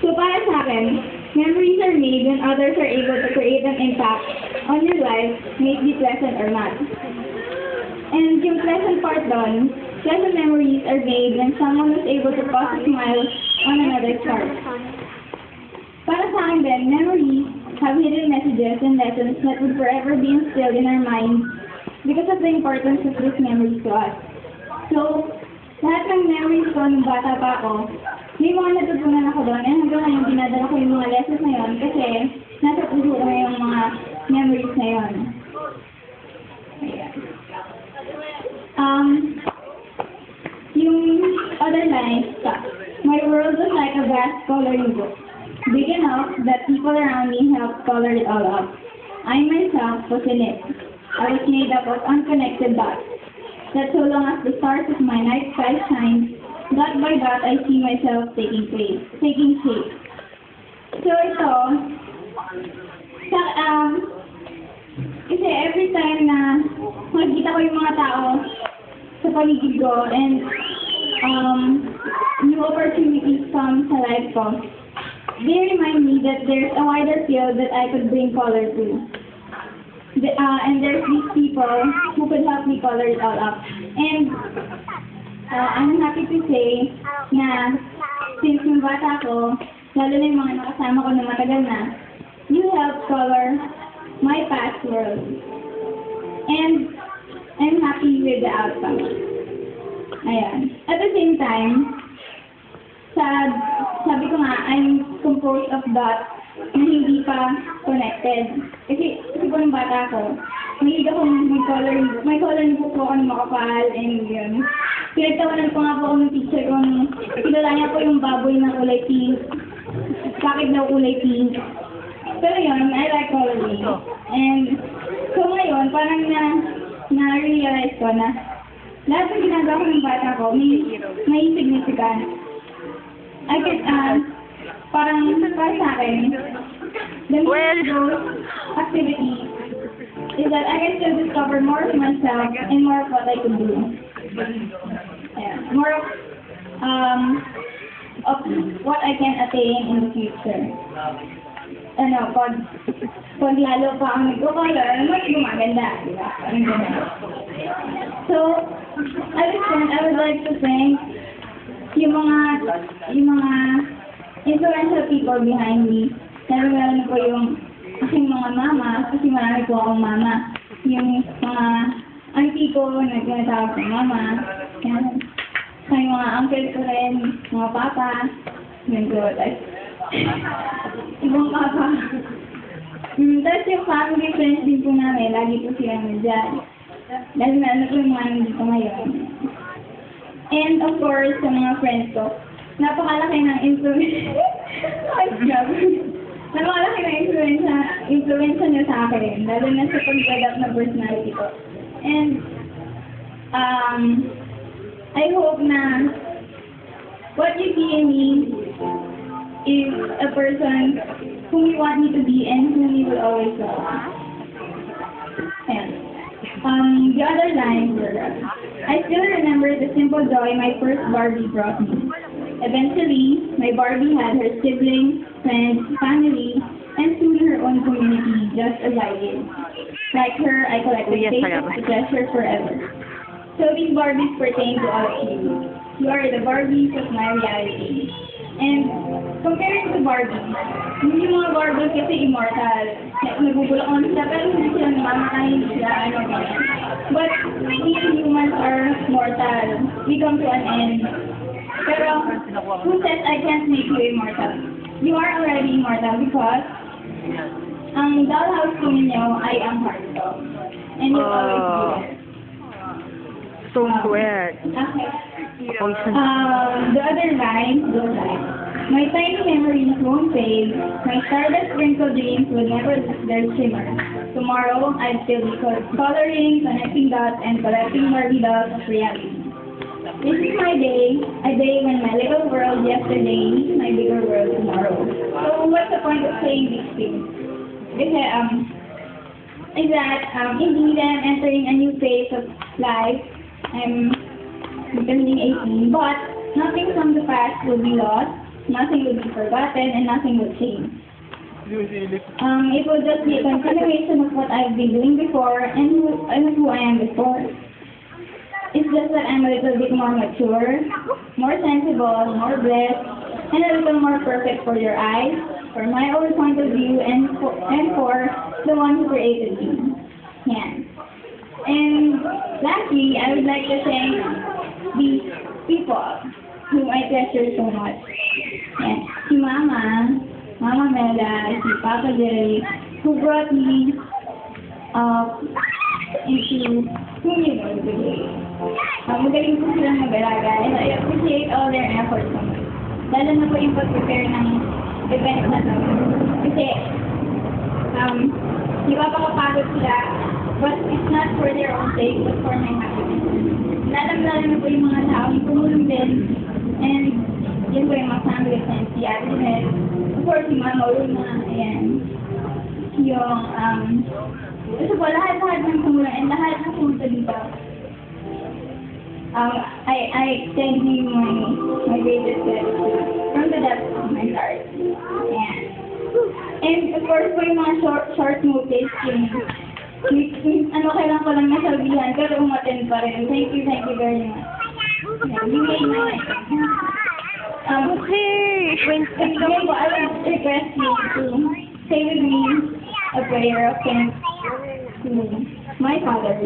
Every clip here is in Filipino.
So para sa akin, memories are made when others are able to create an impact on your life, may it be pleasant or not. And yung pleasant part doon, pleasant memories are made when someone is able to cause a smile on another's heart. Para sa akin din, memories have hidden messages and lessons that would forever be instilled in our minds because of the importance of these memories to us. So, lahat ng memories ko nung bata pa ako, may mga natutunan ako doon, and hanggang ngayon dinadala ko yung mga lessons na yun kasi nasa puso ko na yung mga memories na yun. Yung other line, my world was like a vast coloring book, big enough that people around me helped color it all up. I myself was in it. I was made up of unconnected dots, that so long as the stars of my night sky shine, dot by dot I see myself taking shape. So ito, kasi every time na makikita ko yung mga tao sa paligid ko and new opportunities come sa life ko, they remind me that there's a wider field that I could bring color to. And there's these people who could help me color it all up. And I'm happy to say na since yung bata ko, lalo na yung mga nakasama ko na matagal na, you helped color my past world. And I'm happy with the outcome. Ayan. At the same time, sabi ko nga, I'm composed of dots na hindi pa connected. Kasi po ng bata ko, mahilig ako may coloring book po ako ng makapal, and yun. Pinagtawanan ko nga po ako ng teacher ko, kilala niya po yung baboy na kulay pink. Bakit daw kulay pink? Pero yun, I like coloring. And so ngayon, parang na-realize ko na lahat ng ginagawa ko ng bata ko, may significance. I can, parang para sa akin, the meaning of those activities is that I can still discover more of myself and more of what I can do. Yeah, more of what I can attain in the future. Pag lalo pa ang nag-color, mas gumaganda, di ba? So, at this point, I would like to thank yung mga influential people behind me. Lalo na po yung aking mga mama, kasi marami po akong mama. Yung mga auntie ko na tinatawag ko mama. Yan. Sa yung mga uncle ko rin, mga papa. Yun ko, ibang papa. Tapos yung family friends din po namin, lagi po silang nandiyan. Dahil na po yung mga nandito ngayon. And of course, sa mga friends ko, napakalaki ng influence. Napakalaki ng influence niya sa akin, lalo na sa pag-adapt na personality ko. And I hope na what you see in me is a person whom you want me to be and whom you will always love. And the other line, I still remember the simple joy my first Barbie brought me. Eventually, my Barbie had her siblings, friends, family, and soon her own community, just as I did. Like her, I collected faces to treasure forever. So these Barbies pertain to all of you. You are the Barbies of my reality. And comparing to Barbies, yung mga Barbies kasi immortal. Nagugulong sila, pero hindi sila namamatay, hindi sila But we humans are mortal. We come to an end. Pero who says I can't make you immortal? You are already immortal because ang dollhouse ko ninyo ay ang heart ko. And you'll always be there. So sweet. Okay. The other line goes like, my tiny memories won't fade. My stardust sprinkled dreams will never lose their shimmer. Tomorrow, I'll still be coloring, connecting dots, and collecting Barbie dolls of reality. This is my day, a day when my little world yesterday meets my bigger world tomorrow. So what's the point of saying these things? Kasi, indeed, I'm entering a new phase of life. I'm turning 18, but nothing from the past will be lost. nothing will be forgotten, and nothing will change. It will just be a continuation of what I've been doing before and who I am before. It's just that I'm a little bit more mature, more sensible, more blessed, and a little more perfect for your eyes, for my own point of view, and for the one who created me. Yeah. And lastly, I would like to thank these people whom I treasure so much. Yeah. Si Mama Mela, si Papa Jerry, who brought me up into whom you know today. Magaling po silang mag-alaga, and I appreciate all their efforts so much. Lalo na po yung pag-prepare ng event na to. Kasi, napapakapagod sila, but it's not for their own sake, but for my happiness. Lalo na po yung mga tao, yung tumulong din, and yun po yung mga family friends, si Ate Jeanette, of course, si Mama Luna, ayan. Yung, ito po, lahat ng tumulong, and lahat ng pumunta dito. I extend you my greatest gratitude from the depths of my heart. And of course, po yung mga short notice, kailan ko lang nasabihan, pero umattend pa rin. Thank you very much. You made my night. Okay. Again, I would request you to say with me a prayer of thanks to my Father,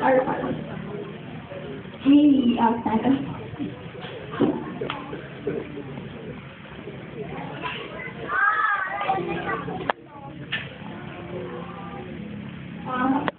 our Father. Maybe, stand up.